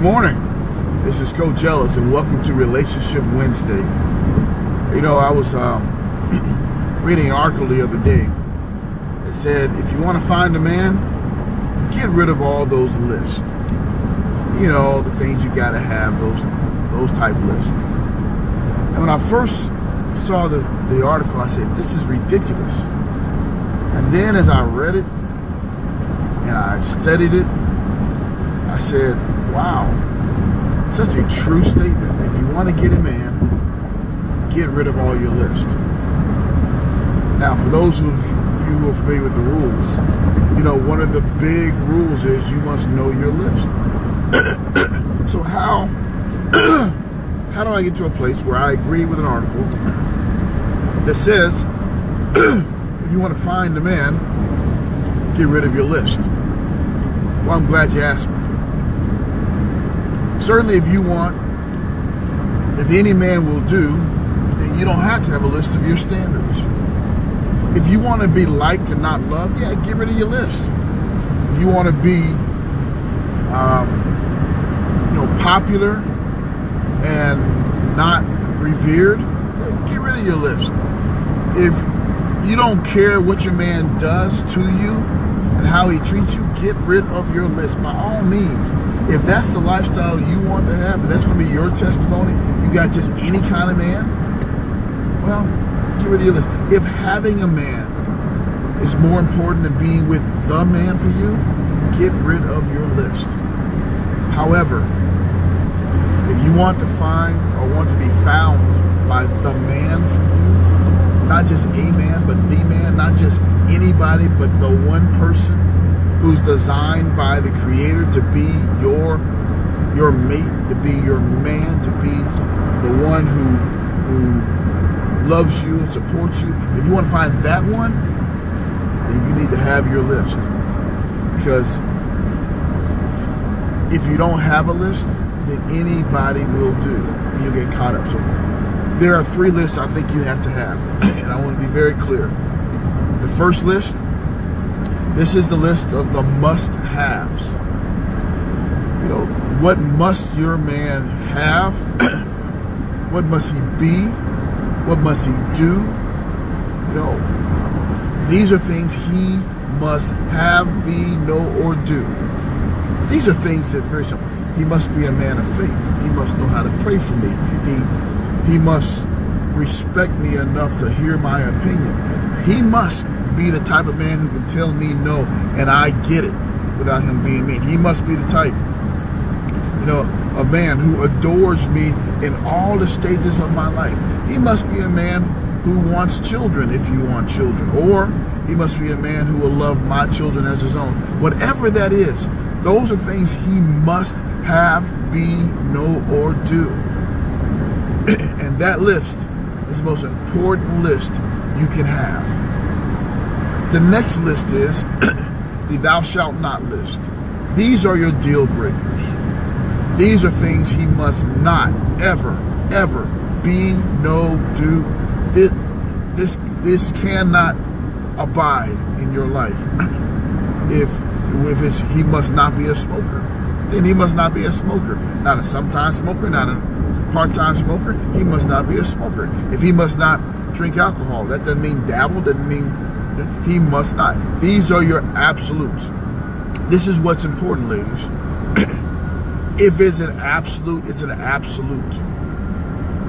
morning. This is Coach Ellis, and welcome to Relationship Wednesday. You know, I was reading an article the other day that said, if you want to find a man, get rid of all those lists. You know, the things you got to have, those type lists. And when I first saw the article, I said, this is ridiculous. And then as I read it and I studied it, I said, wow, such a true statement. If you want to get a man, get rid of all your list. Now, for those of you who are familiar with the rules, you know, one of the big rules is you must know your list. So how do I get to a place where I agree with an article that says, if you want to find a man, get rid of your list? Well, I'm glad you asked me. Certainly, if any man will do, then you don't have to have a list of your standards. If you want to be liked and not loved, yeah, get rid of your list. If you want to be, popular and not revered, yeah, get rid of your list. If you don't care what your man does to you and how he treats you, get rid of your list by all means. If that's the lifestyle you want to have, and that's going to be your testimony, you got just any kind of man, well, get rid of your list. If having a man is more important than being with the man for you, get rid of your list. However, if you want to find or want to be found by the man for you, not just a man, but the man, not just anybody, but the one person who's designed by the Creator to be your mate, to be your man, to be the one who loves you and supports you. If you want to find that one, then you need to have your list. Because if you don't have a list, then anybody will do, and you'll get caught up. So there are 3 lists I think you have to have, and I want to be very clear. The first list, this is the list of the must-haves. You know, what must your man have? What must he be? What must he do? You know, these are things he must have, be, know, or do. These are things that are very simple. He must be a man of faith. He must know how to pray for me. He must respect me enough to hear my opinion. He must be the type of man who can tell me no and I get it without him being mean. He must be the type, a man who adores me in all the stages of my life. He must be a man who wants children if you want children, or he must be a man who will love my children as his own. Whatever that is, those are things he must have, be, know, or do. And that list is the most important list you can have. The next list is the thou shalt not list. These are your deal breakers. These are things he must not ever, ever be, know, do. This cannot abide in your life. If he must not be a smoker, then he must not be a smoker. Not a sometime smoker, not a part-time smoker. He must not be a smoker. If he must not drink alcohol, that doesn't mean dabble, doesn't mean he must not. These are your absolutes. This is what's important, ladies. If it's an absolute, it's an absolute.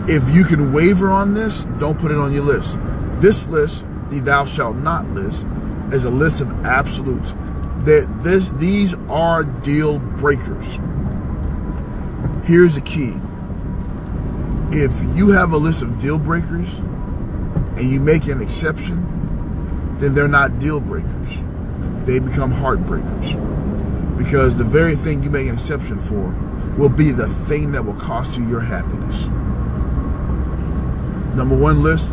If you can waver on this, don't put it on your list. This list, the thou shalt not list, is a list of absolutes. These are deal breakers. Here's the key. If you have a list of deal breakers and you make an exception, then they're not deal breakers. They become heartbreakers. Because the very thing you make an exception for will be the thing that will cost you your happiness. Number 1 list,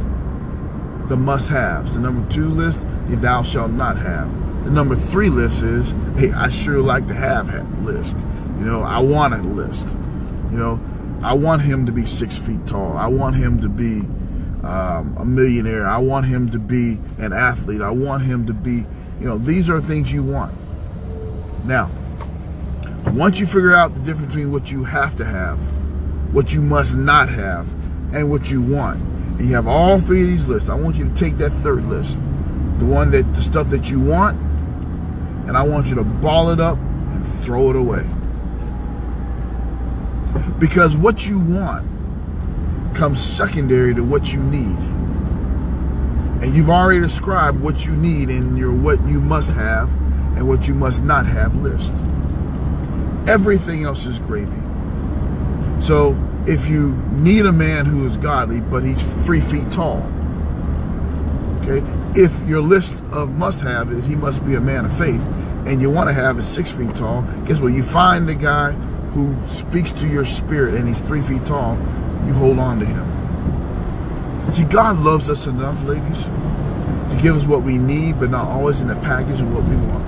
the must-haves. The number 2 list, the thou shalt not have. The number 3 list is, hey, I sure like to have list. I want a list. I want him to be 6 feet tall. I want him to be a millionaire. I want him to be an athlete. I want him to be, these are things you want. Now, Once you figure out the difference between what you have to have, what you must not have, and what you want, and you have all three of these lists, I want you to take that third list, the stuff that you want, and I want you to ball it up and throw it away. Because what you want comes secondary to what you need. And you've already described what you need in your what you must have and what you must not have list. Everything else is gravy. So if you need a man who is godly, but he's 3 feet tall, okay? If your list of must have is he must be a man of faith, and you want to have is 6 feet tall, guess what? You find the guy who speaks to your spirit and he's 3 feet tall, you hold on to him. See, God loves us enough, ladies, to give us what we need, but not always in the package of what we want.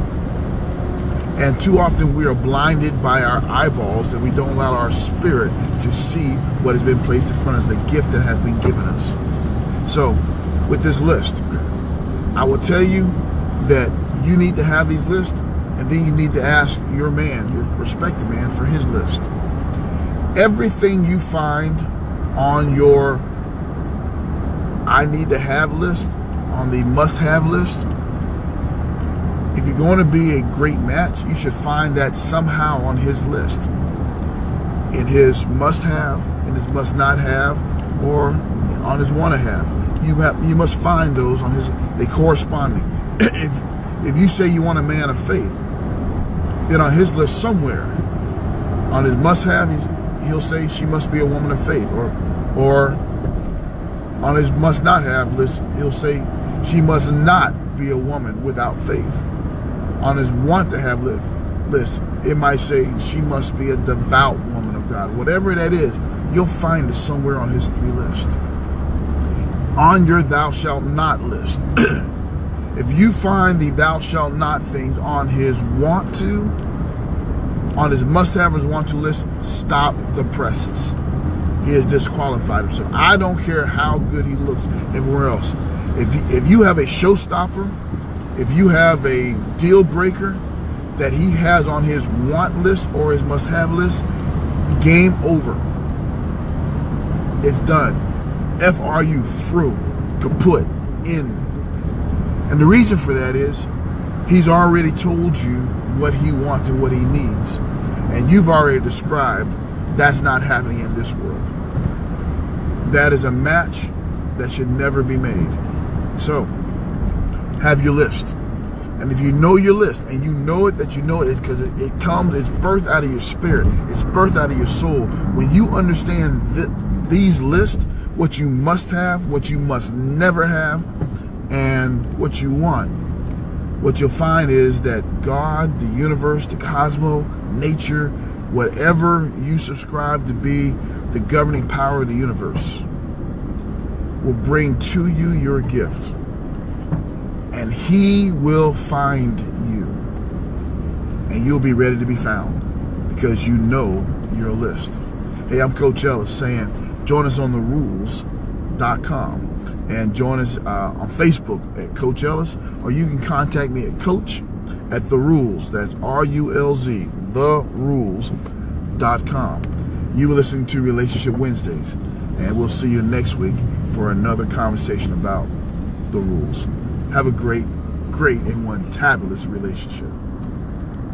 And too often we are blinded by our eyeballs that we don't allow our spirit to see what has been placed in front of us, the gift that has been given us. So with this list, I will tell you that you need to have these lists, and then you need to ask your man, your respected man, for his list. Everything you find on your I need to have list, on the must have list, if you're going to be a great match, you should find that somehow on his list. In his must have, in his must not have, or on his want to have. You must find those on his, they corresponding. If you say you want a man of faith, then on his list somewhere, on his must have, he'll say she must be a woman of faith, or on his must not have list, he'll say she must not be a woman without faith. On his want to have list, it might say she must be a devout woman of God. Whatever that is, you'll find it somewhere on his 3 list. On your thou shalt not list, if you find the thou shalt not things on his want to, on his must have or his want to list, stop the presses. He has disqualified himself. I don't care how good he looks everywhere else. If you have a showstopper, if you have a deal breaker that he has on his want list or his must have list, game over. It's done. FRU, through, kaput, in. And the reason for that is he's already told you what he wants and what he needs. And you've already described that's not happening in this world. That is a match that should never be made. So, have your list. And if you know your list, and you know it, that you know it, because it comes, it's birthed out of your spirit. It's birthed out of your soul. When you understand these lists, what you must have, what you must never have, and what you want, what you'll find is that God, the universe, the cosmos, nature, whatever you subscribe to be the governing power of the universe, will bring to you your gift. And he will find you. And you'll be ready to be found because you know your list. Hey, I'm Coach Ellis saying, join us on the RULZ.com and join us on Facebook at Coach Ellis, or you can contact me at Coach at the RULZ. That's RULZ, the RULZ.com. You were listening to Relationship Wednesdays, and we'll see you next week for another conversation about the rules. Have a great, and one tabulous relationship.